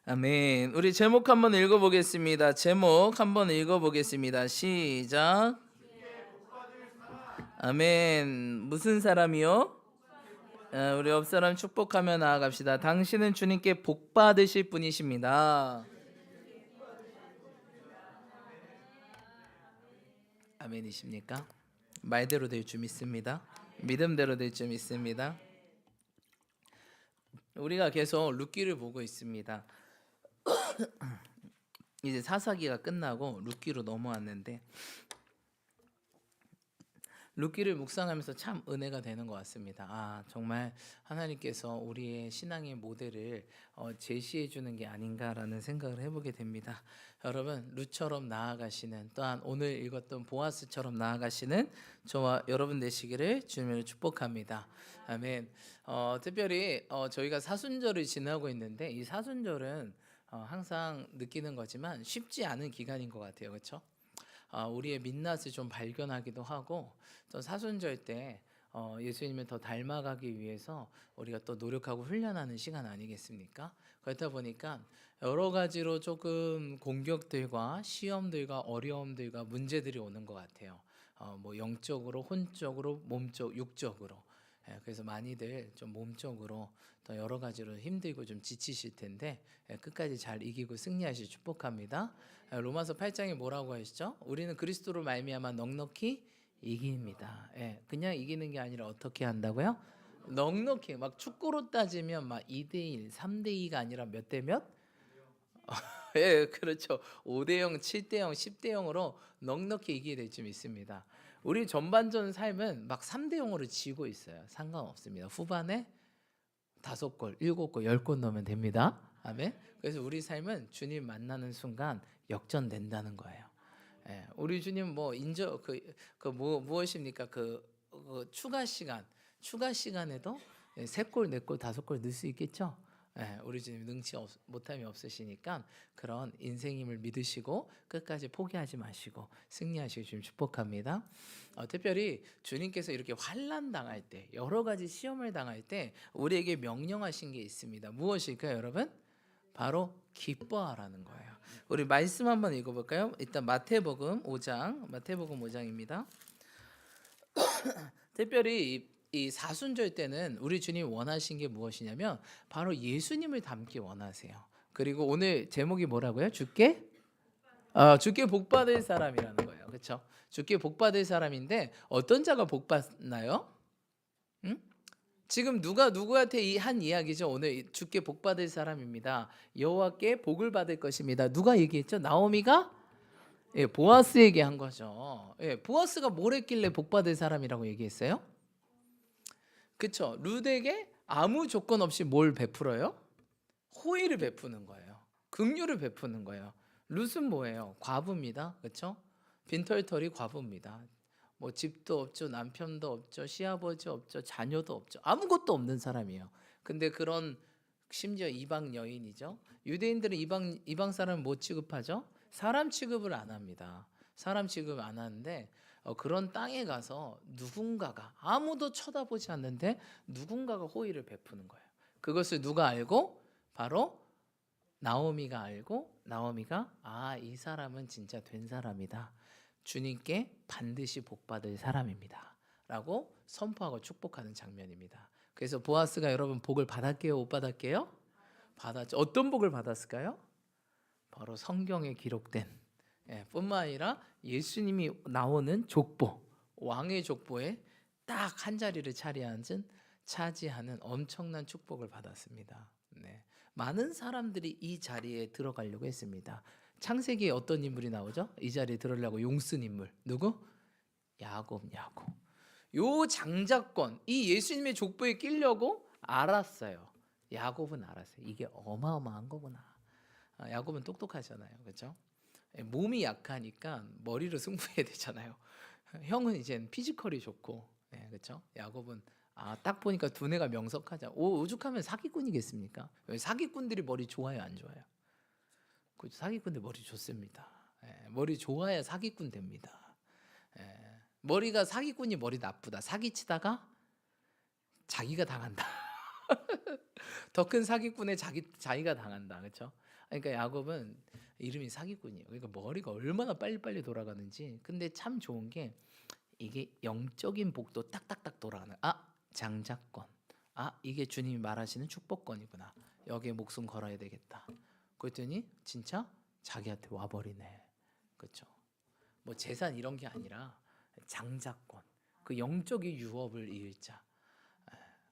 아멘. 우리 제목 한번 읽어보겠습니다. 제목 한번 읽어보겠습니다. 시작. 아멘. 무슨 사람이요? 우리 옆 사람 축복하며 나아갑시다. 당신은 주님께 복 받으실 분이십니다. 아멘이십니까? 말대로 될 줄 믿습니다. 믿음대로 될 줄 믿습니다. 우리가 계속 룻기를 보고 있습니다. 이제 사사기가 끝나고 룻기로 넘어왔는데 룻기를 묵상하면서 참 은혜가 되는 것 같습니다. 정말 하나님께서 우리의 신앙의 모델을 제시해 주는 게 아닌가라는 생각을 해보게 됩니다. 여러분, 룻처럼 나아가시는, 또한 오늘 읽었던 보아스처럼 나아가시는 저와 여러분 되시기를 주님으로 축복합니다. 아멘. 특별히 저희가 사순절을 지나고 있는데, 이 사순절은 항상 느끼는 거지만 쉽지 않은 기간인 것 같아요. 그렇죠? 우리의 민낯을 좀 발견하기도 하고, 또 사순절 때 예수님을 더 닮아가기 위해서 우리가 또 노력하고 훈련하는 시간 아니겠습니까? 그렇다 보니까 여러 가지로 조금 공격들과 시험들과 어려움들과 문제들이 오는 것 같아요. 뭐 영적으로, 혼적으로, 몸적, 육적으로. 그래서 많이들 좀 몸적으로 더 여러 가지로 힘들고 좀 지치실 텐데 끝까지 잘 이기고 승리하실 축복합니다. 로마서 8장에 뭐라고 하시죠? 우리는 그리스도로 말미암아 넉넉히 이깁니다. 그냥 이기는 게 아니라 어떻게 한다고요? 넉넉히. 막 축구로 따지면 막 2대1, 3대2가 아니라 몇 대 몇? 그렇죠. 5대0, 7대0, 10대0으로 넉넉히 이기게 될 줄 믿습니다. 우리 전반전 삶은 막 3대0으로 지고 있어요. 상관없습니다. 후반에 5골, 7골, 10골 넣으면 됩니다. 아멘. 그래서 우리 삶은 주님 만나는 순간 역전된다는 거예요. 우리 주님 뭐 인저 무엇입니까? 추가 시간에도 3골, 4골, 5골 넣을 수 있겠죠. 우리 주님 능치 못함이 없으시니까 그런 인생임을 믿으시고 끝까지 포기하지 마시고 승리하시길 주님 축복합니다. 특별히 주님께서 이렇게 환난 당할 때, 여러 가지 시험을 당할 때 우리에게 명령하신 게 있습니다. 무엇일까요, 여러분? 바로 기뻐하라는 거예요. 우리 말씀 한번 읽어볼까요? 일단 마태복음 5장입니다. 특별히 이 사순절 때는 우리 주님 원하신 게 무엇이냐면 바로 예수님을 닮기 원하세요. 그리고 오늘 제목이 뭐라고요? 주께 복 받을 사람이라는 거예요. 그렇죠? 주께 복 받을 사람인데 어떤 자가 복 받나요? 응? 지금 누가 누구한테 한 이야기죠? 오늘 주께 복 받을 사람입니다. 여호와께 복을 받을 것입니다. 누가 얘기했죠? 나오미가 보아스에게 한 거죠. 보아스가 뭘 했길래 복 받을 사람이라고 얘기했어요? 그쵸? 룻에게 아무 조건 없이 뭘 베풀어요? 호의를 베푸는 거예요. 긍휼을 베푸는 거예요. 룻은 뭐예요? 과부입니다. 그쵸? 빈털터리 과부입니다. 뭐 집도 없죠, 남편도 없죠, 시아버지 없죠, 자녀도 없죠. 아무것도 없는 사람이에요. 근데 그런 심지어 이방 여인이죠. 유대인들은 이방 사람을 못 취급하죠. 사람 취급을 안 합니다. 사람 취급 안 하는데 그런 땅에 가서 누군가가 아무도 쳐다보지 않는데 누군가가 호의를 베푸는 거예요. 그것을 누가 알고? 바로 나오미가 알고, 나오미가 이 사람은 진짜 된 사람이다. 주님께 반드시 복받을 사람입니다. 라고 선포하고 축복하는 장면입니다. 그래서 보아스가 여러분 복을 받았게요? 못 받았게요? 받았죠. 어떤 복을 받았을까요? 바로 성경에 기록된 뿐만 아니라 예수님이 나오는 족보, 왕의 족보에 딱 한 자리를 차지하는 엄청난 축복을 받았습니다. 많은 사람들이 이 자리에 들어가려고 했습니다. 창세기에 어떤 인물이 나오죠? 이 자리에 들어가려고 용쓴 인물 누구? 야곱. 요 장자권, 이 예수님의 족보에 끼려고 알았어요. 야곱은 알았어요. 이게 어마어마한 거구나. 야곱은 똑똑하잖아요, 그렇죠? 몸이 약하니까 머리로 승부해야 되잖아요. 형은 이제 피지컬이 좋고, 그렇죠? 야곱은 딱 보니까 두뇌가 명석하자. 오죽하면 사기꾼이겠습니까? 사기꾼들이 머리 좋아요, 안 좋아요? 사기꾼들 머리 좋습니다. 머리 좋아야 사기꾼 됩니다. 머리가 사기꾼이 머리 나쁘다. 사기치다가 자기가 당한다. 더 큰 사기꾼에 자기가 당한다. 그렇죠? 그러니까 야곱은 이름이 사기꾼이에요. 그러니까 머리가 얼마나 빨리빨리 돌아가는지. 근데 참 좋은 게 이게 영적인 복도 딱딱딱 돌아가는. 장자권. 이게 주님이 말하시는 축복권이구나. 여기에 목숨 걸어야 되겠다. 그랬더니 진짜 자기한테 와버리네. 그렇죠? 뭐 재산 이런 게 아니라 장자권. 그 영적인 유업을 이을 자.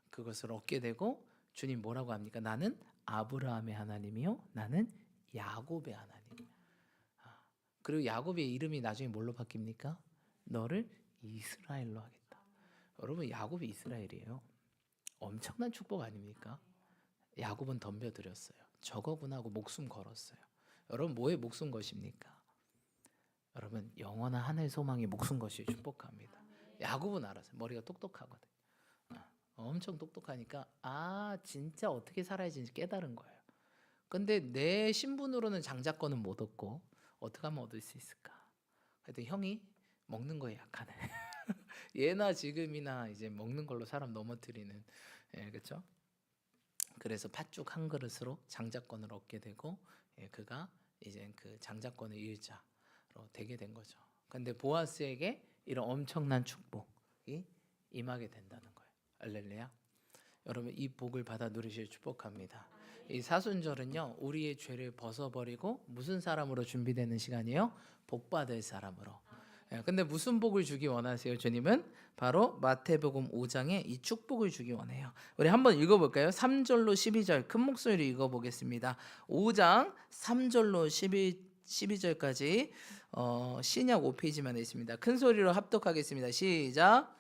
그것을 얻게 되고 주님 뭐라고 합니까? 나는 아브라함의 하나님이요, 나는 야곱의 하나님. 그리고 야곱의 이름이 나중에 뭘로 바뀝니까? 너를 이스라엘로 하겠다. 여러분 야곱이 이스라엘이에요. 엄청난 축복 아닙니까? 야곱은 덤벼들었어요. 저거구나 하고 목숨 걸었어요. 여러분 뭐에 목숨 것입니까? 여러분 영원한 하늘 소망이 목숨 것이 축복합니다. 야곱은 알았어요. 머리가 똑똑하거든. 엄청 똑똑하니까 진짜 어떻게 살아야지 깨달은 거예요. 근데 내 신분으로는 장자권은 못 얻고 어떻게 하면 얻을 수 있을까? 하여튼 형이 먹는 거에 약하네. 예나 지금이나 이제 먹는 걸로 사람 넘어뜨리는, 그렇죠? 그래서 팥죽 한 그릇으로 장자권을 얻게 되고, 그가 이제 그 장자권의 일자로 되게 된 거죠. 근데 보아스에게 이런 엄청난 축복이 임하게 된다는 거예요. 할렐루야. 여러분 이 복을 받아 누리실 축복합니다. 이 사순절은요 우리의 죄를 벗어버리고 무슨 사람으로 준비되는 시간이에요? 복 받을 사람으로. 근데 무슨 복을 주기 원하세요? 주님은 바로 마태복음 5장에 이 축복을 주기 원해요. 우리 한번 읽어볼까요? 3절로 12절 큰 목소리로 읽어보겠습니다. 5장 3절로 12절까지 신약 5페이지만 있습니다. 큰 소리로 합독하겠습니다. 시작.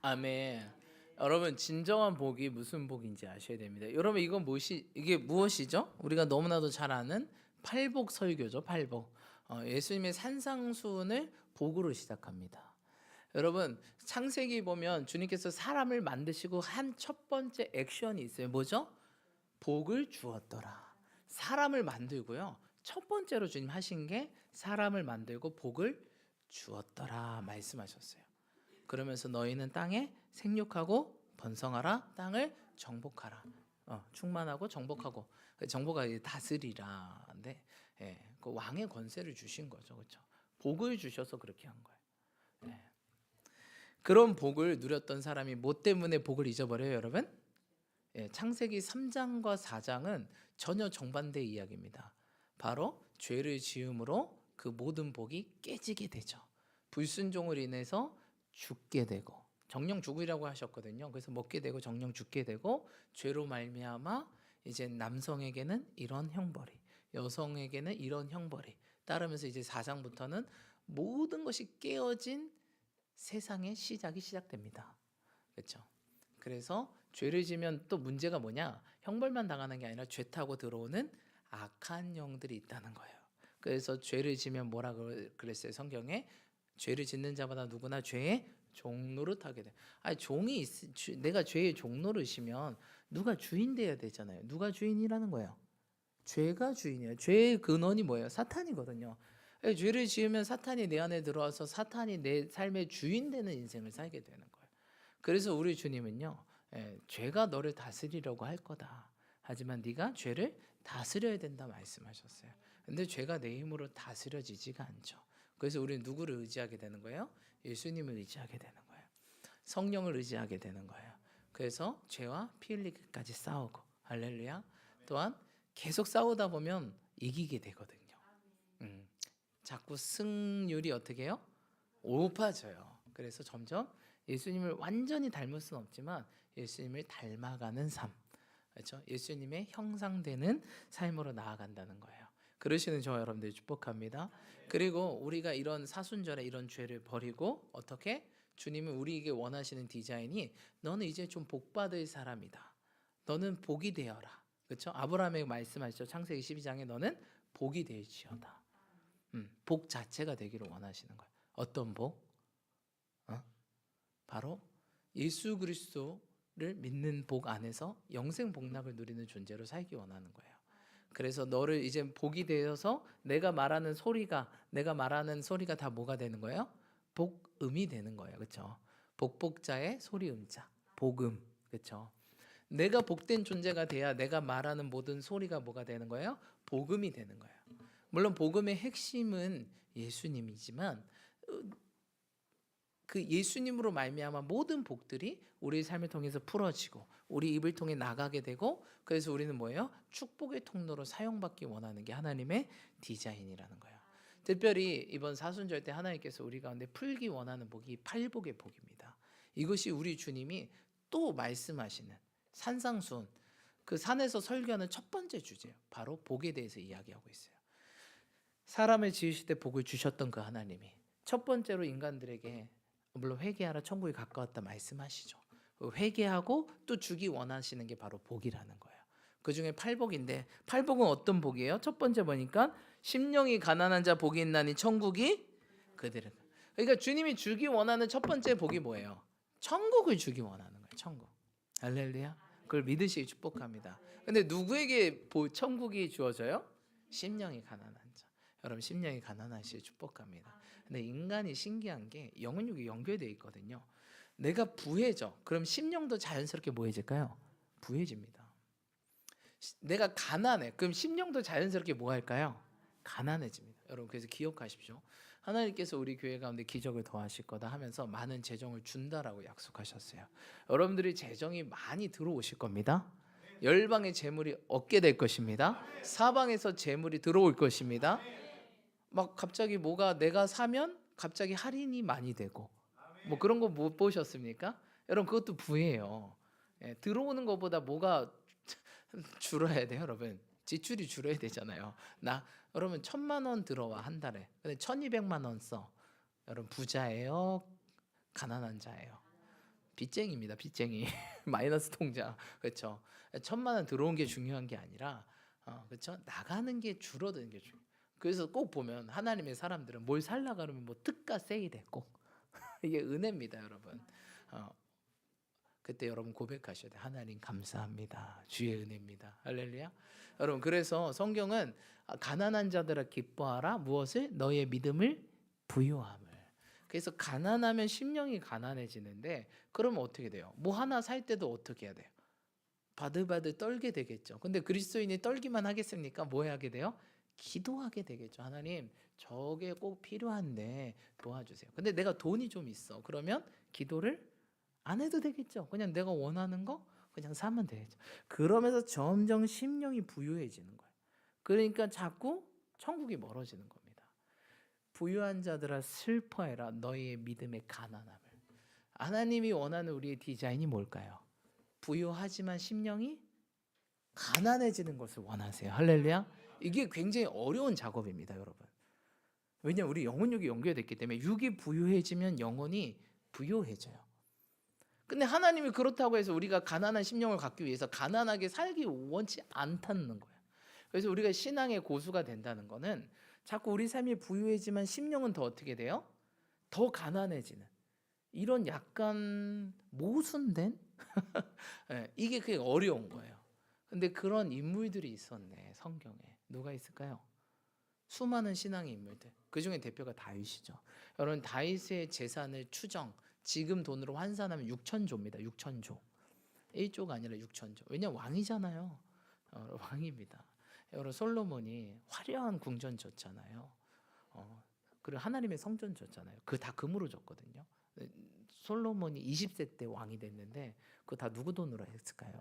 아멘. 여러분 진정한 복이 무슨 복인지 아셔야 됩니다. 여러분 이게 무엇이죠? 우리가 너무나도 잘 아는 팔복 설교죠. 팔복. 예수님의 산상수훈을 복으로 시작합니다. 여러분 창세기 보면 주님께서 사람을 만드시고 한 첫 번째 액션이 있어요. 뭐죠? 복을 주었더라. 사람을 만들고요. 첫 번째로 주님 하신 게 사람을 만들고 복을 주었더라 말씀하셨어요. 그러면서 너희는 땅에 생육하고 번성하라, 땅을 정복하라. 충만하고 정복하고. 정복하 다스리라. 근데 그 왕의 권세를 주신 거죠, 그렇죠? 복을 주셔서 그렇게 한 거예요. 그런 복을 누렸던 사람이 뭐 때문에 복을 잊어버려요, 여러분? 창세기 3장과 4장은 전혀 정반대 이야기입니다. 바로 죄를 지음으로 그 모든 복이 깨지게 되죠. 불순종을 인해서 죽게 되고 정령 죽으리라고 하셨거든요. 그래서 먹게 되고 정령 죽게 되고 죄로 말미암아 이제 남성에게는 이런 형벌이, 여성에게는 이런 형벌이 따르면서 이제 4장부터는 모든 것이 깨어진 세상의 시작이 시작됩니다. 그렇죠? 그래서 죄를 지면 또 문제가 뭐냐? 형벌만 당하는 게 아니라 죄 타고 들어오는 악한 영들이 있다는 거예요. 그래서 죄를 지면 뭐라고 그랬어요? 성경에 죄를 짓는 자마다 누구나 죄의 종노릇하게 돼. 내가 죄의 종노릇이면 누가 주인 돼야 되잖아요. 누가 주인이라는 거예요? 죄가 주인이에요. 죄의 근원이 뭐예요? 사탄이거든요. 죄를 지으면 사탄이 내 안에 들어와서 사탄이 내 삶의 주인 되는 인생을 살게 되는 거예요. 그래서 우리 주님은요, 죄가 너를 다스리려고 할 거다. 하지만 네가 죄를 다스려야 된다 말씀하셨어요. 근데 죄가 내 힘으로 다스려지지가 않죠. 그래서 우리는 누구를 의지하게 되는 거예요? 예수님을 의지하게 되는 거예요. 성령을 의지하게 되는 거예요. 그래서 죄와 피 흘리기까지 싸우고, 할렐루야. 또한 계속 싸우다 보면 이기게 되거든요. 자꾸 승률이 어떻게 해요? 높아져요. 그래서 점점 예수님을 완전히 닮을 수는 없지만 예수님을 닮아가는 삶, 그렇죠? 예수님의 형상되는 삶으로 나아간다는 거예요. 그러시는 저 여러분들 축복합니다. 그리고 우리가 이런 사순절에 이런 죄를 버리고 어떻게 주님은 우리에게 원하시는 디자인이 너는 이제 좀 복받을 사람이다. 너는 복이 되어라. 그렇죠? 아브라함에게 말씀하시죠. 창세기 12장에 너는 복이 될지어다. 복 자체가 되기를 원하시는 거예요. 어떤 복? 바로 예수 그리스도를 믿는 복 안에서 영생 복락을 누리는 존재로 살기 원하는 거예요. 그래서 너를 이제 복이 되어서 내가 말하는 소리가 다 뭐가 되는 거예요? 복음이 되는 거예요. 그렇죠? 복복자의 소리음자, 복음. 그렇죠? 내가 복된 존재가 돼야 내가 말하는 모든 소리가 뭐가 되는 거예요? 복음이 되는 거예요. 물론 복음의 핵심은 예수님이지만 그 예수님으로 말미암아 모든 복들이 우리의 삶을 통해서 풀어지고 우리 입을 통해 나가게 되고, 그래서 우리는 뭐예요? 축복의 통로로 사용받기 원하는 게 하나님의 디자인이라는 거예요. 특별히 이번 사순절 때 하나님께서 우리 가운데 풀기 원하는 복이 팔복의 복입니다. 이것이 우리 주님이 또 말씀하시는 산상수훈, 그 산에서 설교하는 첫 번째 주제예요. 바로 복에 대해서 이야기하고 있어요. 사람을 지으실 때 복을 주셨던 그 하나님이 첫 번째로 인간들에게 물론 회개하라 천국이 가까웠다 말씀하시죠. 회개하고 또 주기 원하시는 게 바로 복이라는 거예요. 그 중에 팔복인데, 팔복은 어떤 복이에요? 첫 번째 보니까 심령이 가난한 자 복이 있나니 천국이 그들은. 그러니까 주님이 주기 원하는 첫 번째 복이 뭐예요? 천국을 주기 원하는 거예요. 천국. 할렐루야. 그걸 믿으시기 축복합니다. 근데 누구에게 천국이 주어져요? 심령이 가난한 자. 여러분 심령이 가난하시기 축복합니다. 근데 인간이 신기한 게 영혼육이 연결되어 있거든요. 내가 부해져. 그럼 심령도 자연스럽게 뭐해질까요? 부해집니다. 내가 가난해. 그럼 심령도 자연스럽게 뭐 할까요? 가난해집니다. 여러분 그래서 기억하십시오. 하나님께서 우리 교회 가운데 기적을 더하실 거다 하면서 많은 재정을 준다라고 약속하셨어요. 여러분들이 재정이 많이 들어오실 겁니다. 열방의 재물이 얻게 될 것입니다. 사방에서 재물이 들어올 것입니다. 막 갑자기 뭐가 내가 사면 갑자기 할인이 많이 되고 뭐 그런 거 못 보셨습니까? 여러분 그것도 부예요. 들어오는 것보다 뭐가 줄어야 돼요, 여러분. 지출이 줄어야 되잖아요. 여러분 1,000만 원 들어와 한 달에. 근데 1,200만 원 써. 여러분 부자예요? 가난한 자예요? 빚쟁이입니다, 빚쟁이. 마이너스 통장. 그렇죠? 1,000만 원 들어온 게 중요한 게 아니라 그렇죠? 나가는 게 줄어드는 게 중요해요. 그래서 꼭 보면 하나님의 사람들은 뭘 살라 그러면 뭐 특가 세일해 꼭. 이게 은혜입니다, 여러분. 그때 여러분 고백하셔야 돼요. 하나님 감사합니다. 주의 은혜입니다. 할렐루야. 여러분 그래서 성경은 가난한 자들아 기뻐하라. 무엇을? 너의 믿음을 부요함을. 그래서 가난하면 심령이 가난해지는데 그러면 어떻게 돼요? 뭐 하나 살 때도 어떻게 해야 돼요? 바들바들 떨게 되겠죠. 근데 그리스도인이 떨기만 하겠습니까? 뭐 하게 돼요? 기도하게 되겠죠. 하나님 저게 꼭 필요한데 도와주세요. 근데 내가 돈이 좀 있어. 그러면 기도를 안 해도 되겠죠. 그냥 내가 원하는 거 그냥 사면 되겠죠. 그러면서 점점 심령이 부유해지는 거예요. 그러니까 자꾸 천국이 멀어지는 겁니다. 부유한 자들아 슬퍼해라 너희의 믿음의 가난함을. 하나님이 원하는 우리의 디자인이 뭘까요? 부유하지만 심령이 가난해지는 것을 원하세요. 할렐루야. 이게 굉장히 어려운 작업입니다, 여러분. 왜냐하면 우리 영혼육이 연결됐기 때문에 육이 부유해지면 영혼이 부유해져요. 근데 하나님이 그렇다고 해서 우리가 가난한 심령을 갖기 위해서 가난하게 살기 원치 않다는 거예요. 그래서 우리가 신앙의 고수가 된다는 거는 자꾸 우리 삶이 부유해지만 심령은 더 어떻게 돼요? 더 가난해지는 이런 약간 모순된 이게 그게 어려운 거예요. 근데 그런 인물들이 있었네, 성경에. 누가 있을까요? 수많은 신앙의 인물들. 그중에 대표가 다윗이죠. 여러분 다윗의 재산을 추정 지금 돈으로 환산하면 6천조입니다. 6천조. 1조가 아니라 6천조. 왜냐면 왕이잖아요. 왕입니다. 여러분 솔로몬이 화려한 궁전 졌잖아요. 그리고 하나님의 성전 졌잖아요. 그거 다 금으로 졌거든요. 솔로몬이 20세 때 왕이 됐는데 그거 다 누구 돈으로 했을까요?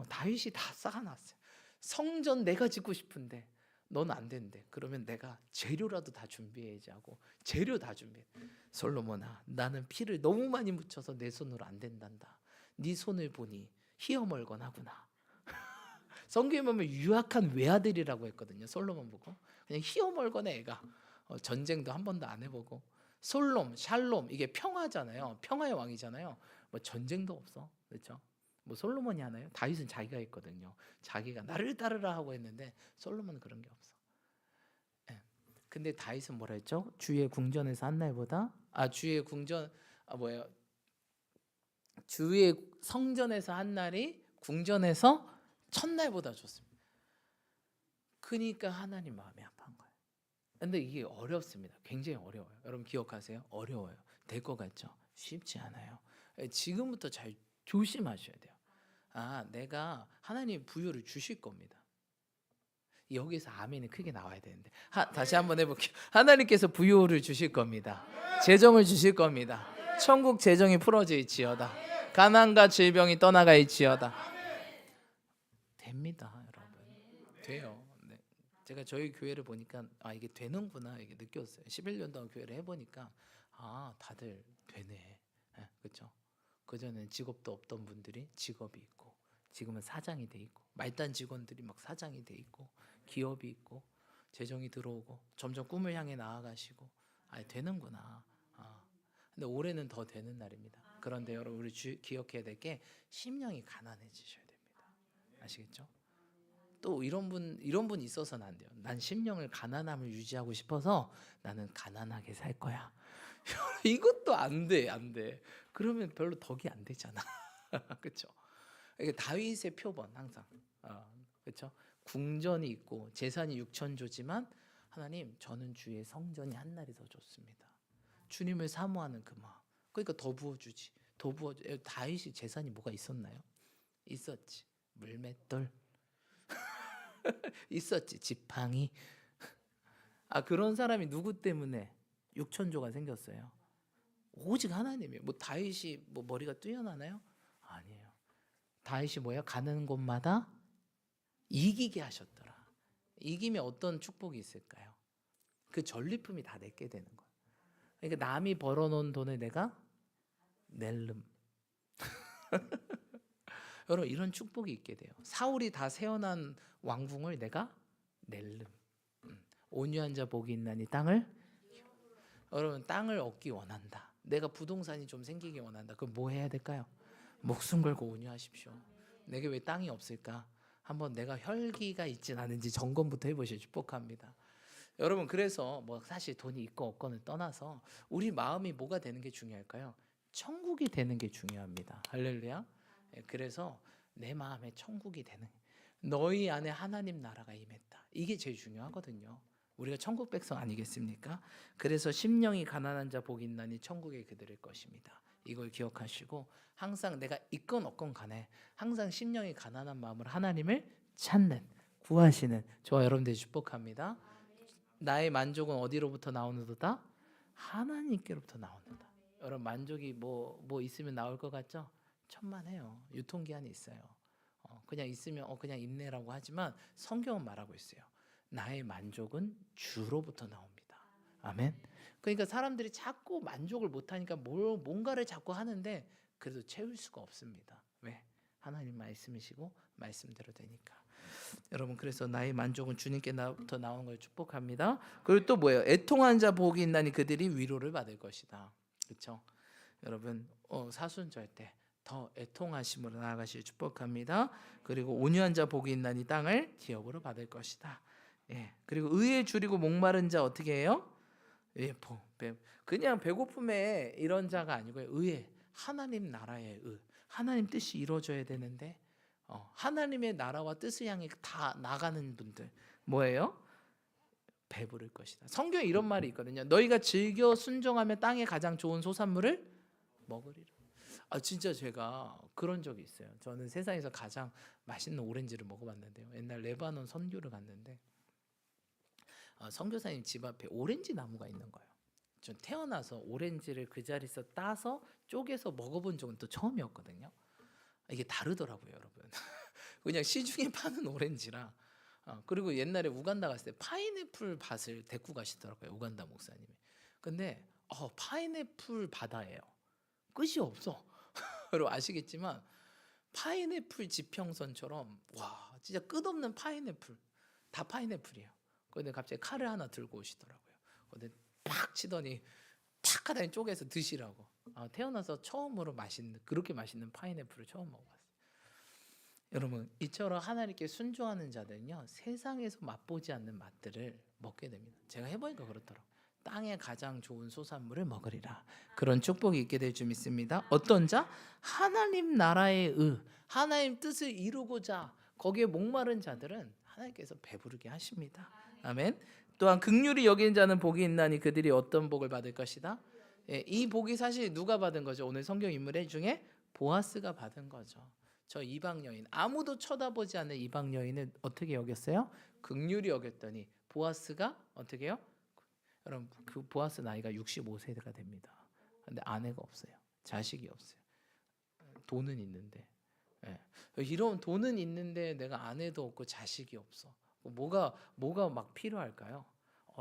다윗이 다 쌓아놨어요. 성전 내가 짓고 싶은데 너는 안 된대. 그러면 내가 재료라도 다 준비해야지 하고 재료 다 준비해. 솔로몬아, 나는 피를 너무 많이 묻혀서 내 손으로 안 된단다. 네 손을 보니 희어멀건하구나. 성경에 보면 유약한 외아들이라고 했거든요. 솔로몬 보고 그냥 희어멀건해 애가. 전쟁도 한 번도 안 해보고. 솔롬, 샬롬 이게 평화잖아요. 평화의 왕이잖아요. 뭐 전쟁도 없어, 그렇죠? 뭐 솔로몬이 하나요? 다윗은 자기가 했거든요. 자기가 나를 따르라 하고 했는데 솔로몬은 그런 게 없어. 예. 근데 다윗은 뭐라 했죠? 주의 궁전에서 한 날보다 주의 궁전 뭐예요? 주의 성전에서 한 날이 궁전에서 첫날보다 좋습니다. 그러니까 하나님 마음이 아픈 거예요. 근데 이게 어렵습니다. 굉장히 어려워요. 여러분 기억하세요? 어려워요. 될 것 같죠? 쉽지 않아요. 지금부터 잘 조심하셔야 돼요. 내가 하나님 부여를 주실 겁니다. 여기서 아멘이 크게 나와야 되는데 다시 한번 해볼게요. 하나님께서 부여를 주실 겁니다. 재정을 주실 겁니다. 천국 재정이 풀어질지어다. 가난과 질병이 떠나갈지어다. 됩니다, 여러분. 돼요. 네. 제가 저희 교회를 보니까 이게 되는구나 이게 느꼈어요. 11년 동안 교회를 해보니까 다들 되네. 네, 그렇죠? 그전엔 직업도 없던 분들이 직업이 있고 지금은 사장이 돼 있고 말단 직원들이 막 사장이 돼 있고 기업이 있고 재정이 들어오고 점점 꿈을 향해 나아가시고 되는구나. 근데 올해는 더 되는 날입니다. 그런데 여러분 우리 기억해야 될 게 심령이 가난해지셔야 됩니다. 아시겠죠? 또 이런 분 있어서는 안 돼요. 난 심령을 가난함을 유지하고 싶어서 나는 가난하게 살 거야. 이것도 안 돼, 안 돼. 그러면 별로 덕이 안 되잖아. 그렇죠? 이게 다윗의 표본 항상, 그렇죠? 궁전이 있고 재산이 6천조지만 하나님, 저는 주의 성전이 한 날이 더 좋습니다. 주님을 사모하는 그 마음. 그러니까 더 부어주지, 더 부어주. 다윗이 재산이 뭐가 있었나요? 있었지. 물맷돌 있었지. 지팡이. 그런 사람이 누구 때문에 6천조가 생겼어요? 오직 하나님이에요. 뭐 다윗이 뭐 머리가 뛰어나나요? 아니에요. 다윗이 뭐야? 가는 곳마다 이기게 하셨더라. 이기면 어떤 축복이 있을까요? 그 전리품이 다 내게 되는 거예요. 그러니까 남이 벌어놓은 돈을 내가 낼름. 여러분 이런 축복이 있게 돼요. 사울이 다 세워난 왕궁을 내가 낼름. 온유한 자 복이 있나니 땅을. 여러분 땅을 얻기 원한다. 내가 부동산이 좀 생기기 원한다. 그럼 뭐 해야 될까요? 목숨 걸고 온유하십시오. 내게 왜 땅이 없을까? 한번 내가 혈기가 있진 않은지 점검부터 해보시죠. 축복합니다. 여러분 그래서 뭐 사실 돈이 있고 없고는 떠나서 우리 마음이 뭐가 되는 게 중요할까요? 천국이 되는 게 중요합니다. 할렐루야. 그래서 내 마음에 천국이 되는, 너희 안에 하나님 나라가 임했다. 이게 제일 중요하거든요. 우리가 천국 백성 아니겠습니까? 그래서 심령이 가난한 자 복이 있나니 천국에 그들일 것입니다. 이걸 기억하시고 항상 내가 있건 없건 간에 항상 심령이 가난한 마음으로 하나님을 찾는, 구하시는 저와 여러분들 축복합니다. 나의 만족은 어디로부터 나오는도다? 하나님께로부터 나오는다. 여러분 만족이 뭐 있으면 나올 것 같죠? 천만해요. 유통기한이 있어요. 그냥 있으면 그냥 있네라고 하지만 성경은 말하고 있어요. 나의 만족은 주로부터 나옵니다. 아멘. 그러니까 사람들이 자꾸 만족을 못하니까 뭔가를 자꾸 하는데 그래도 채울 수가 없습니다. 왜? 하나님 말씀이시고 말씀대로 되니까. 여러분 그래서 나의 만족은 주님께로부터 나오는 걸 축복합니다. 그리고 또 뭐예요? 애통한 자 복이 있나니 그들이 위로를 받을 것이다. 그렇죠? 여러분 사순절 때 더 애통하심으로 나아가시길 축복합니다. 그리고 온유한 자 복이 있나니 땅을 기업으로 받을 것이다. 그리고 의에 줄이고 목마른 자 어떻게 해요? 그냥 배고픔에 이런 자가 아니고요. 의에, 하나님 나라의 의, 하나님 뜻이 이루어져야 되는데 하나님의 나라와 뜻을 향해 다 나가는 분들 뭐예요? 배부를 것이다. 성경에 이런 말이 있거든요. 너희가 즐겨 순종하며 땅의 가장 좋은 소산물을 먹으리라. 진짜 제가 그런 적이 있어요. 저는 세상에서 가장 맛있는 오렌지를 먹어봤는데요. 옛날 레바논 선교를 갔는데 선교사님 집 앞에 오렌지 나무가 있는 거예요. 전 태어나서 오렌지를 그 자리에서 따서 쪼개서 먹어본 적은 또 처음이었거든요. 이게 다르더라고요, 여러분. 그냥 시중에 파는 오렌지랑 그리고 옛날에 우간다 갔을 때 파인애플 밭을 데리고 가시더라고요. 우간다 목사님이. 근데 파인애플 바다예요. 끝이 없어. 여러분 아시겠지만 파인애플 지평선처럼 와 진짜 끝없는 파인애플 다 파인애플이에요. 근데 갑자기 칼을 하나 들고 오시더라고요. 근데 팍 치더니 탁 하더니 쪼개서 드시라고. 태어나서 처음으로 그렇게 맛있는 파인애플을 처음 먹어봤어요. 여러분 이처럼 하나님께 순종하는 자들은요 세상에서 맛보지 않는 맛들을 먹게 됩니다. 제가 해보니까 그렇더라고요. 땅의 가장 좋은 소산물을 먹으리라. 그런 축복이 있게 될 줄 믿습니다. 어떤 자? 하나님 나라의 하나님 뜻을 이루고자 거기에 목마른 자들은 하나님께서 배부르게 하십니다. 아멘. 또한 긍휼히 여기는 자는 복이 있나니 그들이 어떤 복을 받을 것이다. 이 복이 사실 누가 받은 거죠? 오늘 성경 인물 중에 보아스가 받은 거죠. 저 이방 여인, 아무도 쳐다보지 않는 이방 여인을 어떻게 여겼어요? 긍휼히 여겼더니 보아스가 어떻게 해요? 여러분 그 보아스 나이가 65세가 됩니다. 근데 아내가 없어요. 자식이 없어요. 돈은 있는데 이런 돈은 있는데 내가 아내도 없고 자식이 없어. 뭐가 막 필요할까요?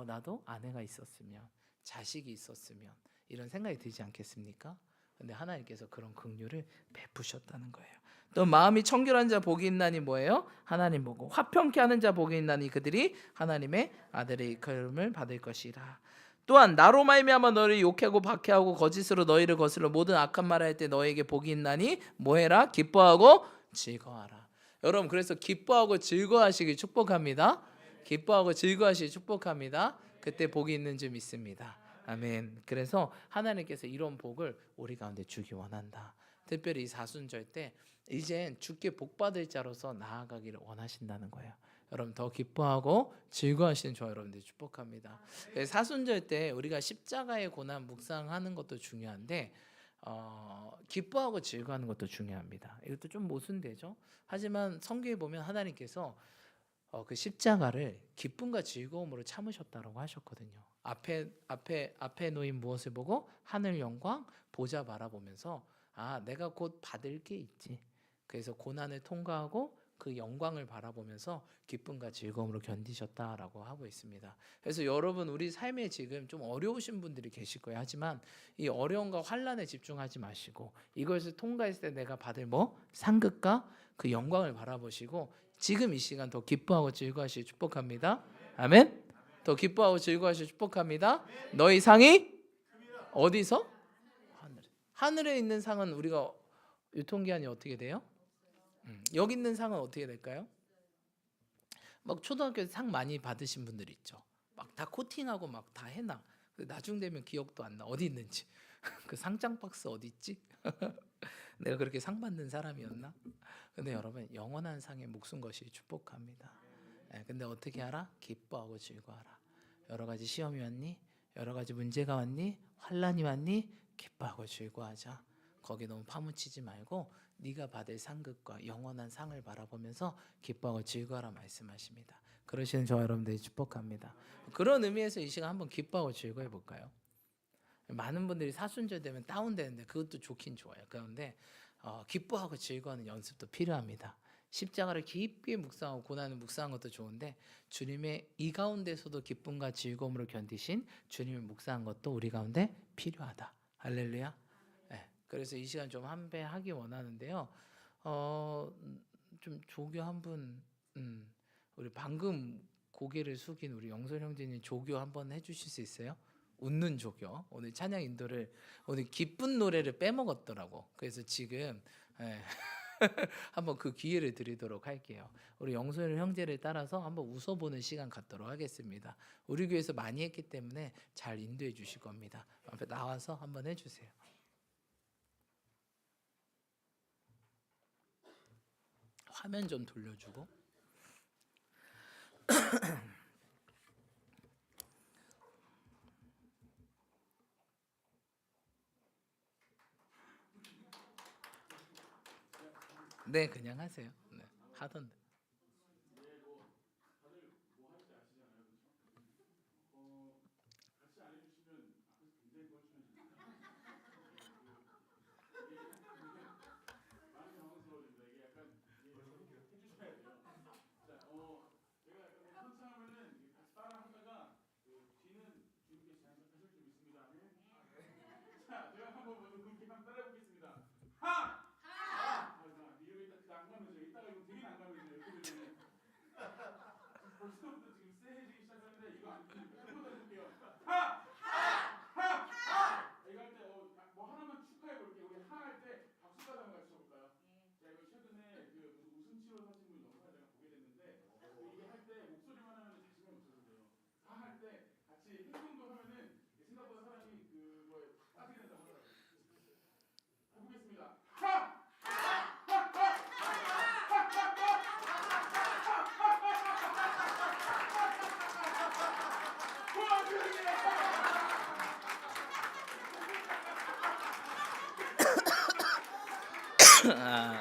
나도 아내가 있었으면 자식이 있었으면 이런 생각이 들지 않겠습니까? 근데 하나님께서 그런 긍휼을 베푸셨다는 거예요. 또 마음이 청결한 자 복이 있나니 뭐예요? 하나님 보고 화평케 하는 자 복이 있나니 그들이 하나님의 아들의 이끌음을 받을 것이라. 또한 나로 말미암아 너를 욕하고 박해하고 거짓으로 너희를 거슬러 모든 악한 말을 할 때 너에게 복이 있나니 뭐해라? 기뻐하고 즐거워하라. 여러분 그래서 기뻐하고 즐거워하시길 축복합니다. 기뻐하고 즐거워하시길 축복합니다. 그때 복이 있는 줄 믿습니다. 아멘. 그래서 하나님께서 이런 복을 우리 가운데 주기 원한다. 특별히 이 사순절 때 이젠 주께 복 받을 자로서 나아가기를 원하신다는 거예요. 여러분 더 기뻐하고 즐거워하시는 저와 여러분들 축복합니다. 사순절 때 우리가 십자가의 고난 묵상하는 것도 중요한데 기뻐하고 즐거워하는 것도 중요합니다. 이것도 좀 모순되죠. 하지만 성경에 보면 하나님께서 그 십자가를 기쁨과 즐거움으로 참으셨다라고 하셨거든요. 앞에 놓인 무엇을 보고 하늘 영광 보좌 바라보면서 내가 곧 받을 게 있지. 그래서 고난을 통과하고 그 영광을 바라보면서 기쁨과 즐거움으로 견디셨다라고 하고 있습니다. 그래서 여러분 우리 삶에 지금 좀 어려우신 분들이 계실 거예요. 하지만 이 어려움과 환난에 집중하지 마시고 이것을 통과했을 때 내가 받을 상급과 그 영광을 바라보시고 지금 이 시간 더 기뻐하고 즐거워하시길 축복합니다. 아멘. 더 기뻐하고 즐거워하시길 축복합니다. 너희 상이 어디서? 하늘에 있는 상은 우리가 유통기한이 어떻게 돼요? 여기 있는 상은 어떻게 될까요? 막 초등학교 상 많이 받으신 분들 있죠. 막 다 코팅하고 막 다 해놔. 나중 되면 기억도 안 나. 어디 있는지. 그 상장 박스 어디 있지? 내가 그렇게 상 받는 사람이었나? 근데 여러분 영원한 상에 목숨 것이 축복합니다. 근데 어떻게 하라? 기뻐하고 즐거워하라. 여러 가지 시험이 왔니? 여러 가지 문제가 왔니? 환난이 왔니? 기뻐하고 즐거워하자. 거기 너무 파묻히지 말고 네가 받을 상급과 영원한 상을 바라보면서 기뻐하고 즐거워하라 말씀하십니다. 그러시는 저와 여러분들이 축복합니다. 그런 의미에서 이 시간 한번 기뻐하고 즐거워해 볼까요? 많은 분들이 사순절 되면 다운되는데 그것도 좋긴 좋아요. 그런데 기뻐하고 즐거워하는 연습도 필요합니다. 십자가를 깊게 묵상하고 고난을 묵상하는 것도 좋은데 주님의 이 가운데서도 기쁨과 즐거움으로 견디신 주님을 묵상한 것도 우리 가운데 필요하다. 할렐루야. 그래서 이 시간 좀 한배하기 원하는데요. 좀 조교 한 분, 우리 방금 고개를 숙인 우리 영설 형제님 조교 한번 해주실 수 있어요? 웃는 조교. 오늘 찬양 인도를 오늘 기쁜 노래를 빼먹었더라고. 그래서 지금 한번 그 기회를 드리도록 할게요. 우리 영설 형제를 따라서 한번 웃어보는 시간 갖도록 하겠습니다. 우리 교회에서 많이 했기 때문에 잘 인도해 주실 겁니다. 앞에 나와서 한번 해주세요. 화면 좀 돌려주고. 네, 그냥 하세요. 네, 하던데.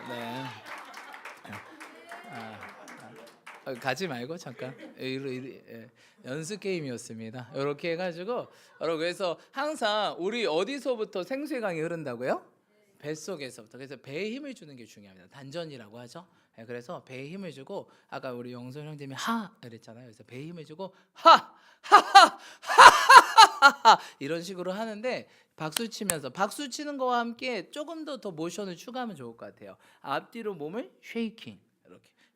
네. 가지 말고 잠깐 연습 게임이었습니다. 이렇게 해가지고 여러분, 그래서 항상 우리 어디서부터 생수의 강이 흐른다고요? 뱃속에서부터. 그래서 배에 힘을 주는 게 중요합니다. 단전이라고 하죠. 그래서 배에 힘을 주고, 아까 우리 영선 형님이 하 이랬잖아요. 그래서 배에 힘을 주고 하하하하하하 이런 식으로 하는데, 박수 치면서, 박수 치는 거와 함께 조금 더 모션을 추가하면 좋을 것 같아요. 앞뒤로 몸을 쉐이킹,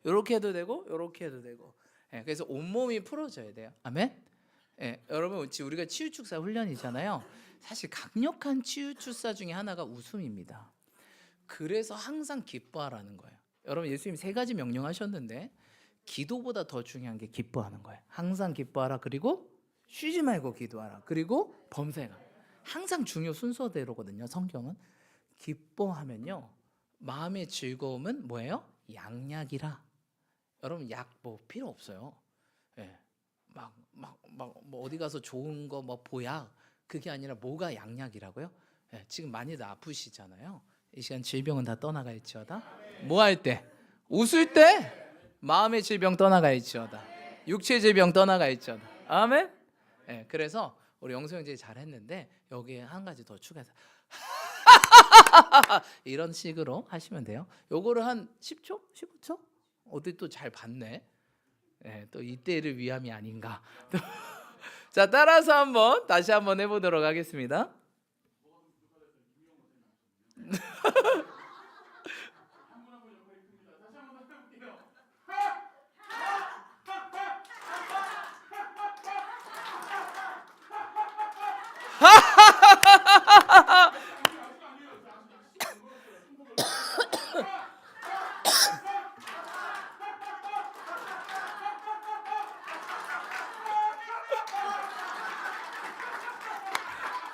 이렇게 해도 되고 이렇게 해도 되고. 그래서 온몸이 풀어져야 돼요. 아멘. 여러분, 우리가 치유축사 훈련이잖아요. 사실 강력한 치유축사 중에 하나가 웃음입니다. 그래서 항상 기뻐하라는 거예요. 여러분, 예수님 3가지 명령하셨는데 기도보다 더 중요한 게 기뻐하는 거예요. 항상 기뻐하라, 그리고 쉬지 말고 기도하라, 그리고 범사에 항상 중요 순서대로거든요. 성경은 기뻐하면요, 마음의 즐거움은 뭐예요? 양약이라. 여러분, 약 뭐 필요 없어요. 뭐 어디 가서 좋은 거 뭐 보약, 그게 아니라 뭐가 양약이라고요? 지금 많이들 아프시잖아요. 이 시간 질병은 다 떠나가 있지어다. 뭐 할 때? 웃을 때 마음의 질병 떠나가 있지어다. 육체 질병 떠나가 있지어다. 아멘. 그래서 우리 영수 형제 잘했는데 여기에 한 가지 더 추가해서 이런 식으로 하시면 돼요. 요거를 한 10초, 15초? 어디 또 잘 봤네. 또 이때를 위함이 아닌가. 자, 따라서 다시 한번 해보도록 하겠습니다.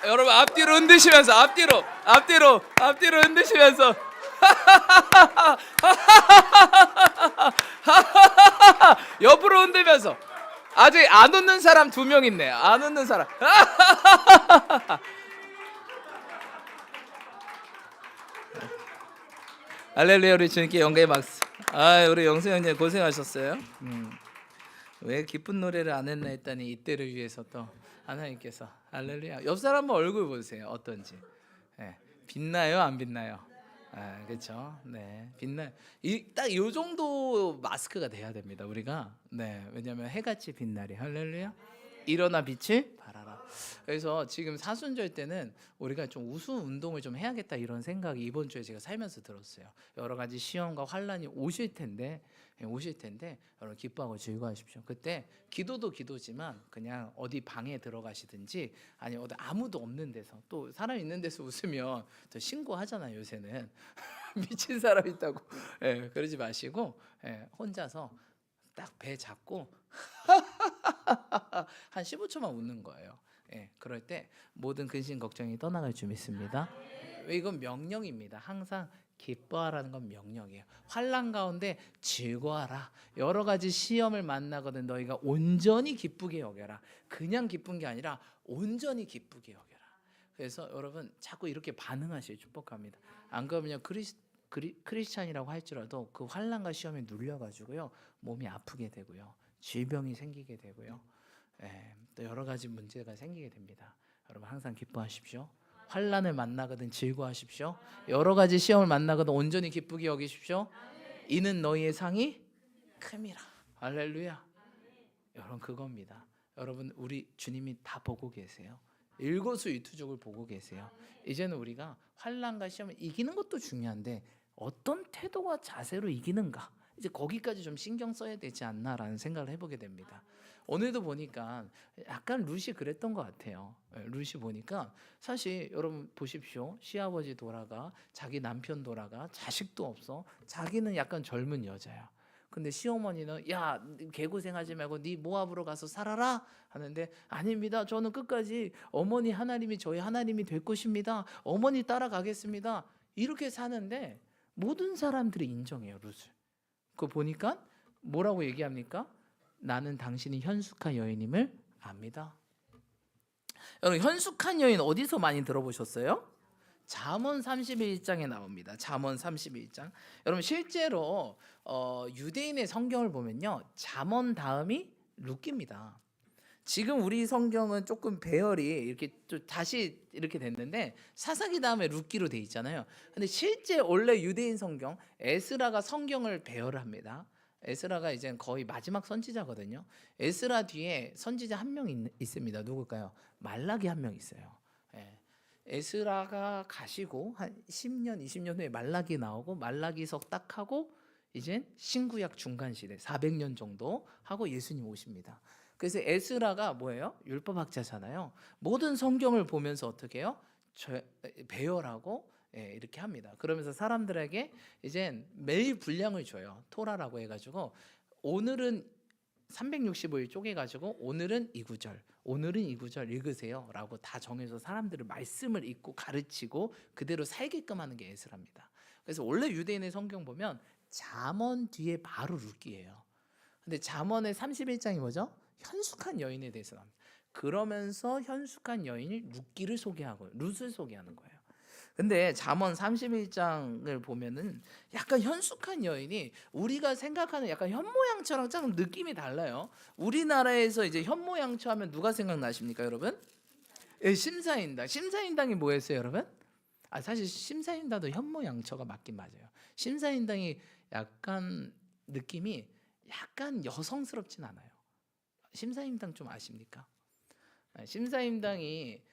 여러분, 앞뒤로 흔드시면서, 앞뒤로 흔드시면서 옆으로 흔들면서. 아직 안 웃는 사람 2명 있네. 안 웃는 사람. 할렐루야. 우리 주님께 영광의 박수. 우리 영수 형님 고생하셨어요. 왜 기쁜 노래를 안 했나 했더니 이때를 위해서 또 하나님께서. 할렐루야. 옆 사람 한번 얼굴 보세요. 어떤지. 빛나요, 안 빛나요? 그렇죠. 네, 빛나. 딱 요 정도 마스크가 돼야 됩니다. 우리가. 왜냐하면 해같이 빛나리. 할렐루야. 일어나 빛을 발하라. 그래서 지금 사순절 때는 우리가 좀 웃음 운동을 좀 해야겠다, 이런 생각이 이번 주에 제가 살면서 들었어요. 여러 가지 시험과 환란이 오실 텐데 여러분, 기뻐하고 즐거워하십시오. 그때 기도도 기도지만 그냥 어디 방에 들어가시든지, 아니 어디 아무도 없는 데서, 또 사람 있는 데서 웃으면 또 신고하잖아요, 요새는. 미친 사람 있다고. 그러지 마시고 혼자서 딱 배 잡고 한 15초만 웃는 거예요. 그럴 때 모든 근심 걱정이 떠나갈 줄 믿습니다. 이건 명령입니다. 항상 기뻐하라는 건 명령이에요. 환난 가운데 즐거워하라. 여러 가지 시험을 만나거든 너희가 온전히 기쁘게 여겨라. 그냥 기쁜 게 아니라 온전히 기쁘게 여겨라. 그래서 여러분, 자꾸 이렇게 반응하시길 축복합니다. 안 그러면요, 크리스찬이라고 할지라도 그 환난과 시험에 눌려가지고요, 몸이 아프게 되고요, 질병이 생기게 되고요, 또 여러 가지 문제가 생기게 됩니다. 여러분, 항상 기뻐하십시오. 환난을 만나거든 즐거워하십시오. 여러 가지 시험을 만나거든 온전히 기쁘게 여기십시오. 이는 너희의 상이 큼이라. 할렐루야. 여러분, 그겁니다. 여러분, 우리 주님이 다 보고 계세요. 일거수일투족을 보고 계세요. 이제는 우리가 환난과 시험을 이기는 것도 중요한데 어떤 태도와 자세로 이기는가, 이제 거기까지 좀 신경 써야 되지 않나라는 생각을 해보게 됩니다. 오늘도 보니까 약간 룻이 그랬던 것 같아요. 룻이 보니까 사실 여러분 보십시오. 시아버지 돌아가, 자기 남편 돌아가, 자식도 없어. 자기는 약간 젊은 여자야. 근데 시어머니는 야 개고생하지 말고 네 모압으로 가서 살아라 하는데 아닙니다. 저는 끝까지 어머니 하나님이 저희 하나님이 될 것입니다. 어머니 따라가겠습니다. 이렇게 사는데 모든 사람들이 인정해요 룻을. 그거 보니까 뭐라고 얘기합니까? 나는 당신이 현숙한 여인임을 압니다. 여러분 현숙한 여인 어디서 많이 들어보셨어요? 잠언 31장에 나옵니다. 잠언 31장. 여러분 실제로 유대인의 성경을 보면요. 잠언 다음이 룻기입니다. 지금 우리 성경은 조금 배열이 이렇게 좀 다시 이렇게 됐는데 사사기 다음에 룻기로 돼 있잖아요. 근데 실제 원래 유대인 성경 에스라가 성경을 배열을 합니다. 에스라가 이제 거의 마지막 선지자거든요. 에스라 뒤에 선지자 한 명 있습니다. 누굴까요? 말라기 한 명 있어요. 예. 에스라가 가시고 한 10년, 20년 후에 말라기 나오고 말라기서 딱 하고 이제 신구약 중간 시대 400년 정도 하고 예수님 오십니다. 그래서 에스라가 뭐예요? 율법학자잖아요. 모든 성경을 보면서 어떻게 해요? 배열하고 이렇게 합니다. 그러면서 사람들에게 이제 매일 분량을 줘요. 토라라고 해가지고 오늘은 365일 쪼개가지고 오늘은 이 구절, 오늘은 이 구절 읽으세요라고 다 정해서 사람들을 말씀을 읽고 가르치고 그대로 살게끔 하는 게 에스라입니다. 그래서 원래 유대인의 성경 보면 잠언 뒤에 바로 룻기예요. 근데 잠언의 31장이 뭐죠? 현숙한 여인에 대해서 나옵니다. 그러면서 현숙한 여인이 룻기를 소개하고 룻을 소개하는 거예요. 근데 잠언 31장을 보면은 약간 현숙한 여인이 우리가 생각하는 약간 현모양처랑 좀 느낌이 달라요. 우리나라에서 이제 현모양처 하면 누가 생각나십니까, 여러분? 예, 심사인당. 심사인당이 뭐였어요, 여러분? 사실 심사인당도 현모양처가 맞긴 맞아요. 심사인당이 약간 느낌이 약간 여성스럽진 않아요. 심사임당 좀 아십니까? 심사임당이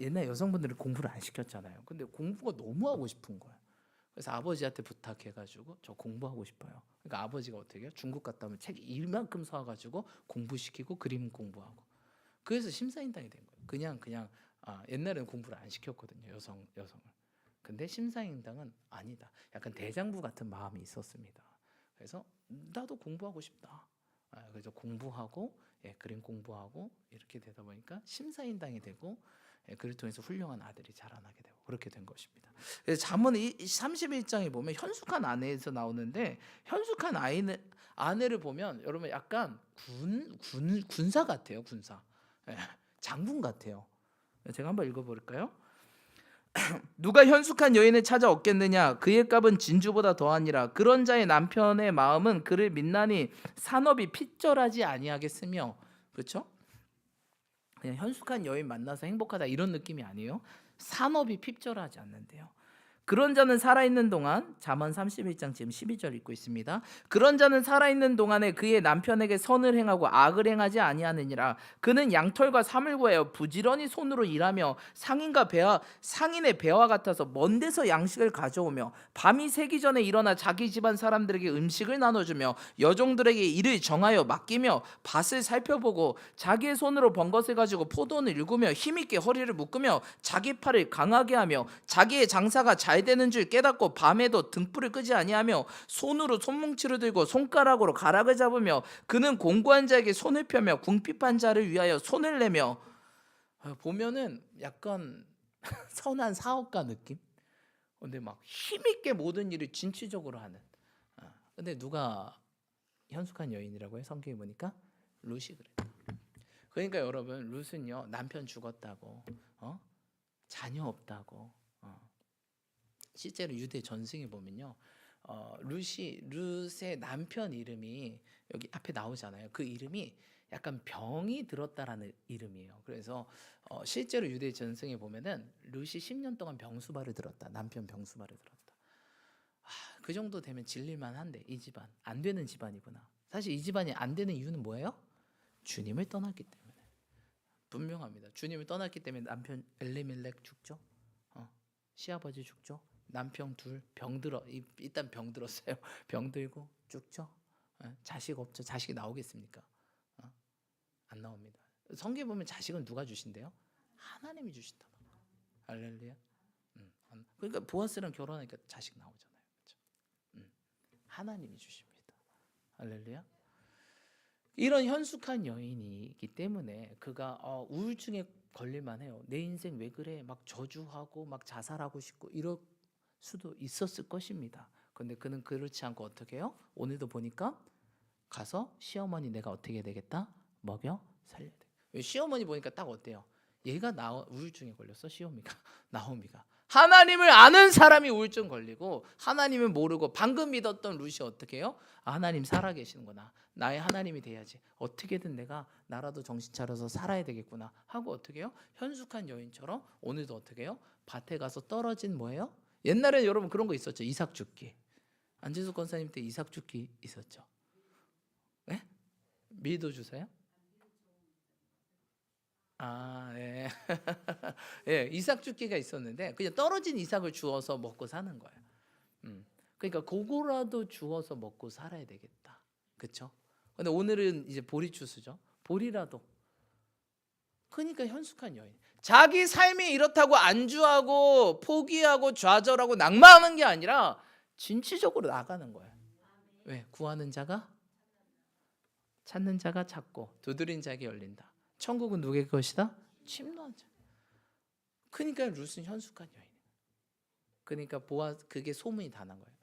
옛날 여성분들은 공부를 안 시켰잖아요. 근데 공부가 너무 하고 싶은 거예요. 그래서 아버지한테 부탁해가지고 저 공부하고 싶어요. 그러니까 아버지가 어떻게 해요? 중국 갔다 오면 책 이만큼 사가지고 공부시키고 그림 공부하고. 그래서 심사임당이 된 거예요. 그냥 옛날에는 공부를 안 시켰거든요. 여성을. 근데 심사임당은 아니다. 약간 대장부 같은 마음이 있었습니다. 그래서 나도 공부하고 싶다. 그래서 공부하고 그림 공부하고 이렇게 되다 보니까 심사인당이 되고 그를 통해서 훌륭한 아들이 자라나게 되고 그렇게 된 것입니다. 그래서 잠언 31장에 보면 현숙한 아내에서 나오는데 현숙한 아내를 보면 여러분 약간 군사 같아요. 군사. 장군 같아요. 제가 한번 읽어볼까요? 누가 현숙한 여인을 찾아 얻겠느냐? 그의 값은 진주보다 더하니라. 그런 자의 남편의 마음은 그를 민나니 산업이 핏절하지 아니하겠으며. 그렇죠? 그냥 현숙한 여인 만나서 행복하다 이런 느낌이 아니에요. 산업이 핏절하지 않는데요. 그런 자는 살아있는 동안 잠언 31장 지금 12절 읽고 있습니다. 그런 자는 살아있는 동안에 그의 남편에게 선을 행하고 악을 행하지 아니하느니라. 그는 양털과 사물 구하여 부지런히 손으로 일하며 상인의 배와 같아서 먼 데서 양식을 가져오며 밤이 새기 전에 일어나 자기 집안 사람들에게 음식을 나눠주며 여종들에게 일을 정하여 맡기며 밭을 살펴보고 자기의 손으로 번 것을 가지고 포도원을 일구며 힘있게 허리를 묶으며 자기 팔을 강하게 하며 자기의 장사가 잘 되는 줄 깨닫고 밤에도 등불을 끄지 아니하며 손으로 손뭉치를 들고 손가락으로 가락을 잡으며 그는 공고한 자에게 손을 펴며 궁핍한 자를 위하여 손을 내며. 보면은 약간 선한 사업가 느낌? 근데 막 힘있게 모든 일을 진취적으로 하는. 근데 누가 현숙한 여인이라고 해? 성경에 보니까 룻이 그래. 그러니까 여러분 룻은요 남편 죽었다고 자녀 없다고 실제로 유대 전승에 보면요, 룻의 남편 이름이 여기 앞에 나오잖아요. 그 이름이 약간 병이 들었다라는 이름이에요. 그래서 실제로 유대 전승에 보면은 룻이 10년 동안 병수발을 들었다. 남편 병수발을 들었다. 그 정도 되면 질릴만 한데 이 집안 안 되는 집안이구나. 사실 이 집안이 안 되는 이유는 뭐예요? 주님을 떠났기 때문에. 분명합니다. 주님을 떠났기 때문에 남편 엘리멜렉 죽죠. 시아버지 죽죠. 남편 둘, 일단 병 들었어요. 병 들고 쭉 쪄. 자식 없죠. 자식이 나오겠습니까? 안 나옵니다. 성경에 보면 자식은 누가 주신대요? 하나님이 주신다. 할렐루야. 그러니까 보아스랑 결혼하니까 자식 나오잖아요. 그렇죠? 하나님이 주십니다. 할렐루야. 이런 현숙한 여인이기 때문에 그가 우울증에 걸릴만 해요. 내 인생 왜 그래? 막 저주하고 막 자살하고 싶고 이럴 수도 있었을 것입니다. 근데 그는 그렇지 않고 어떻게 해요? 오늘도 보니까 가서 시어머니 내가 어떻게 해야 되겠다? 먹여 살려야 돼. 시어머니 보니까 딱 어때요? 얘가 우울증에 걸렸어. 시어미가 나오미가 하나님을 아는 사람이 우울증 걸리고 하나님을 모르고 방금 믿었던 룻이 어떻게 해요? 하나님 살아계시는구나. 나의 하나님이 돼야지. 어떻게든 내가 나라도 정신 차려서 살아야 되겠구나 하고 어떻게 해요? 현숙한 여인처럼 오늘도 어떻게 해요? 밭에 가서 떨어진 뭐예요? 옛날에 여러분 그런 거 있었죠. 이삭 죽기. 안재수 권사님 때 이삭 죽기 있었죠. 네? 밀도 주세요? 예. 예, 이삭 죽기가 있었는데 그냥 떨어진 이삭을 주워서 먹고 사는 거예요. 그러니까 그거라도 주워서 먹고 살아야 되겠다. 그렇죠? 근데 오늘은 이제 보리추수죠. 보리라도. 그러니까 현숙한 여인. 자기 삶이 이렇다고 안주하고 포기하고 좌절하고 낙마하는 게 아니라 진취적으로 나가는 거예요. 왜? 구하는 자가 찾는 자가 찾고 두드린 자에게 열린다. 천국은 누구의 것이다? 침노한 자. 그러니까 룻은 현숙한 여인. 그러니까 그게 소문이 다 난 거예요.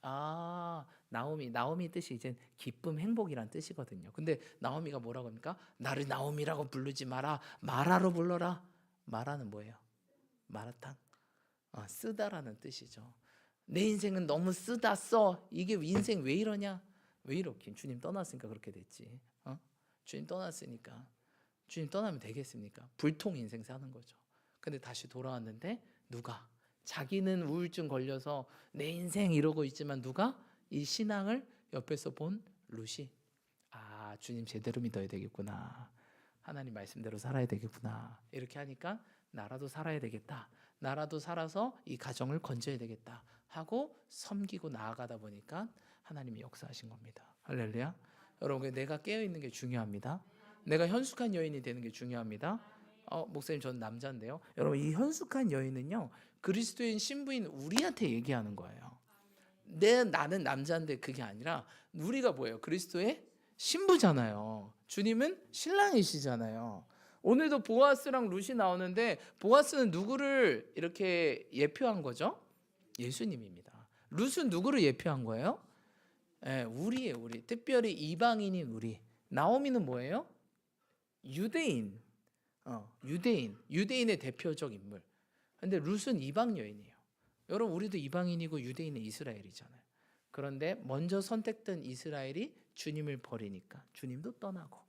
나오미 뜻이 이제 기쁨, 행복이란 뜻이거든요. 근데 나오미가 뭐라고 합니까? 나를 나오미라고 부르지 마라. 마라로 불러라. 마라는 뭐예요? 마라탕. 쓰다라는 뜻이죠. 내 인생은 너무 쓰다 써. 이게 인생 왜 이러냐? 왜 이렇게? 주님 떠났으니까 그렇게 됐지. 주님 떠났으니까. 주님 떠나면 되겠습니까? 불통 인생 사는 거죠. 근데 다시 돌아왔는데 누가? 자기는 우울증 걸려서 내 인생 이러고 있지만 누가? 이 신앙을 옆에서 본 룻이 주님 제대로 믿어야 되겠구나. 하나님 말씀대로 살아야 되겠구나. 이렇게 하니까 나라도 살아야 되겠다. 나라도 살아서 이 가정을 건져야 되겠다 하고 섬기고 나아가다 보니까 하나님이 역사하신 겁니다. 할렐루야. 여러분 내가 깨어있는 게 중요합니다. 내가 현숙한 여인이 되는 게 중요합니다. 목사님 저는 남자인데요. 여러분 이 현숙한 여인은요 그리스도인 신부인 우리한테 얘기하는 거예요. 나는 남자인데 그게 아니라 우리가 뭐예요? 그리스도의 신부잖아요. 주님은 신랑이시잖아요. 오늘도 보아스랑 룻이 나오는데 보아스는 누구를 이렇게 예표한 거죠? 예수님입니다. 룻은 누구를 예표한 거예요? 우리예요. 우리. 특별히 이방인인 우리. 나오미는 뭐예요? 유대인. 유대인의 대표적 인물. 근데 룻은 이방 여인이에요. 여러분 우리도 이방인이고 유대인은 이스라엘이잖아요. 그런데 먼저 선택된 이스라엘이 주님을 버리니까 주님도 떠나고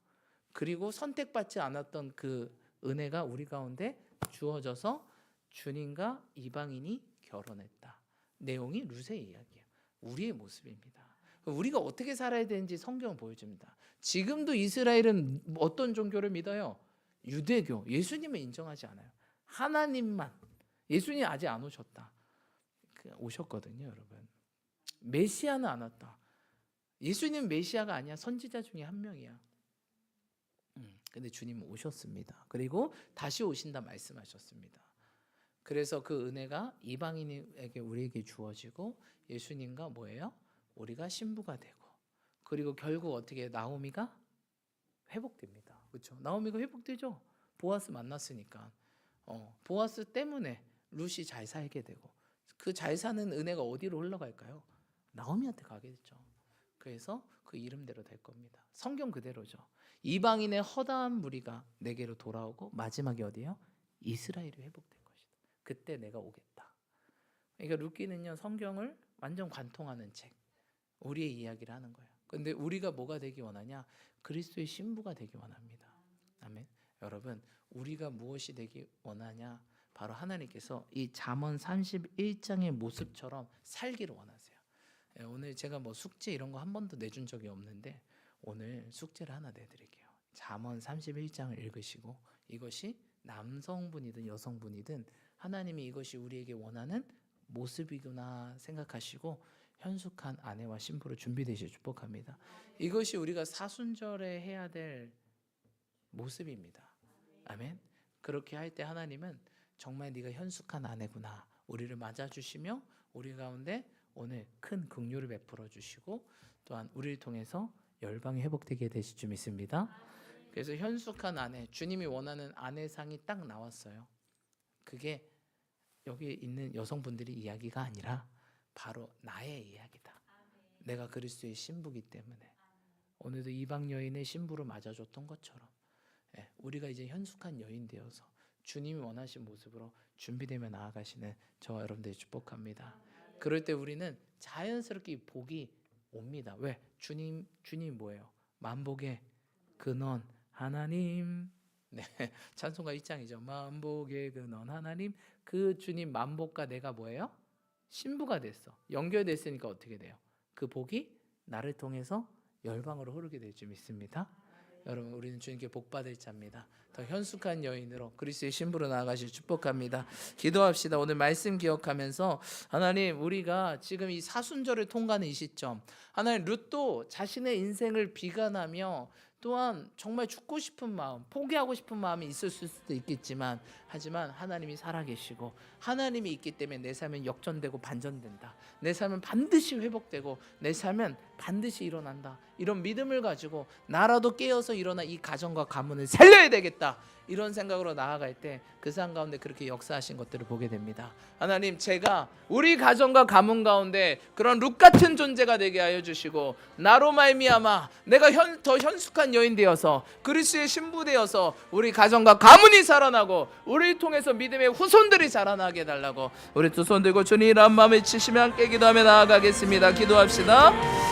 그리고 선택받지 않았던 그 은혜가 우리 가운데 주어져서 주님과 이방인이 결혼했다. 내용이 룻의 이야기예요. 우리의 모습입니다. 우리가 어떻게 살아야 되는지 성경은 보여줍니다. 지금도 이스라엘은 어떤 종교를 믿어요? 유대교. 예수님을 인정하지 않아요. 하나님만. 예수님 아직 안 오셨다. 오셨거든요, 여러분. 메시아는 안 왔다. 예수님 메시아가 아니야. 선지자 중에 한 명이야. 근데 주님은 오셨습니다. 그리고 다시 오신다 말씀하셨습니다. 그래서 그 은혜가 이방인에게 우리에게 주어지고 예수님과 뭐예요? 우리가 신부가 되고 그리고 결국 어떻게 나오미가 회복됩니다. 그렇죠? 나오미가 회복되죠. 보아스 만났으니까. 보아스 때문에 룻이 잘 살게 되고 그 잘 사는 은혜가 어디로 흘러갈까요? 나오미한테 가게 됐죠. 그래서 그 이름대로 될 겁니다. 성경 그대로죠. 이방인의 허다한 무리가 내게로 돌아오고 마지막에 어디요? 이스라엘이 회복될 것이다. 그때 내가 오겠다. 그러니까 룻기는요 성경을 완전 관통하는 책. 우리의 이야기를 하는 거예요. 근데 우리가 뭐가 되기 원하냐? 그리스도의 신부가 되기 원합니다. 아멘. 여러분 우리가 무엇이 되기 원하냐? 바로 하나님께서 이 잠언 31장의 모습처럼 살기를 원하세요. 오늘 제가 뭐 숙제 이런 거 한 번도 내준 적이 없는데 오늘 숙제를 하나 내드릴게요. 잠언 31장을 읽으시고 이것이 남성분이든 여성분이든 하나님이 이것이 우리에게 원하는 모습이구나 생각하시고 현숙한 아내와 신부로 준비되시길 축복합니다. 이것이 우리가 사순절에 해야 될 모습입니다. 아멘. 그렇게 할 때 하나님은 정말 네가 현숙한 아내구나 우리를 맞아주시며 우리 가운데 오늘 큰 긍휼을 베풀어 주시고 또한 우리를 통해서 열방이 회복되게 되실 줄 믿습니다. 그래서 현숙한 아내, 주님이 원하는 아내상이 딱 나왔어요. 그게 여기 있는 여성분들이 이야기가 아니라 바로 나의 이야기다. 내가 그리스도의 신부기 때문에 오늘도 이방 여인의 신부로 맞아줬던 것처럼 우리가 이제 현숙한 여인 되어서 주님이 원하신 모습으로 준비되며 나아가시는 저와 여러분들이 축복합니다. 그럴 때 우리는 자연스럽게 이 복이 옵니다. 왜? 주님이 뭐예요? 만복의 근원 하나님. 네, 찬송가 1장이죠. 만복의 근원 하나님. 그 주님 만복과 내가 뭐예요? 신부가 됐어. 연결됐으니까 어떻게 돼요? 그 복이 나를 통해서 열방으로 흐르게 될 줄 믿습니다. 여러분 우리는 주님께 복받을 자입니다. 더 현숙한 여인으로 그리스도의 신부로 나아가실 축복합니다. 기도합시다. 오늘 말씀 기억하면서 하나님 우리가 지금 이 사순절을 통과하는 이 시점 하나님 룻도 자신의 인생을 비관하며 또한 정말 죽고 싶은 마음 포기하고 싶은 마음이 있을 수도 있겠지만 하지만 하나님이 살아계시고 하나님이 있기 때문에 내 삶은 역전되고 반전된다. 내 삶은 반드시 회복되고 내 삶은 반드시 일어난다. 이런 믿음을 가지고 나라도 깨어서 일어나 이 가정과 가문을 살려야 되겠다. 이런 생각으로 나아갈 때 그 삶 가운데 그렇게 역사하신 것들을 보게 됩니다. 하나님 제가 우리 가정과 가문 가운데 그런 룻 같은 존재가 되게 하여 주시고 나로 말미암아 내가 더 현숙한 여인 되어서 그리스도의 신부 되어서 우리 가정과 가문이 살아나고 우리를 통해서 믿음의 후손들이 자라나게 해달라고 우리 두 손 들고 주님 이란 마음을 치시며 함께 기도하며 나아가겠습니다. 기도합시다.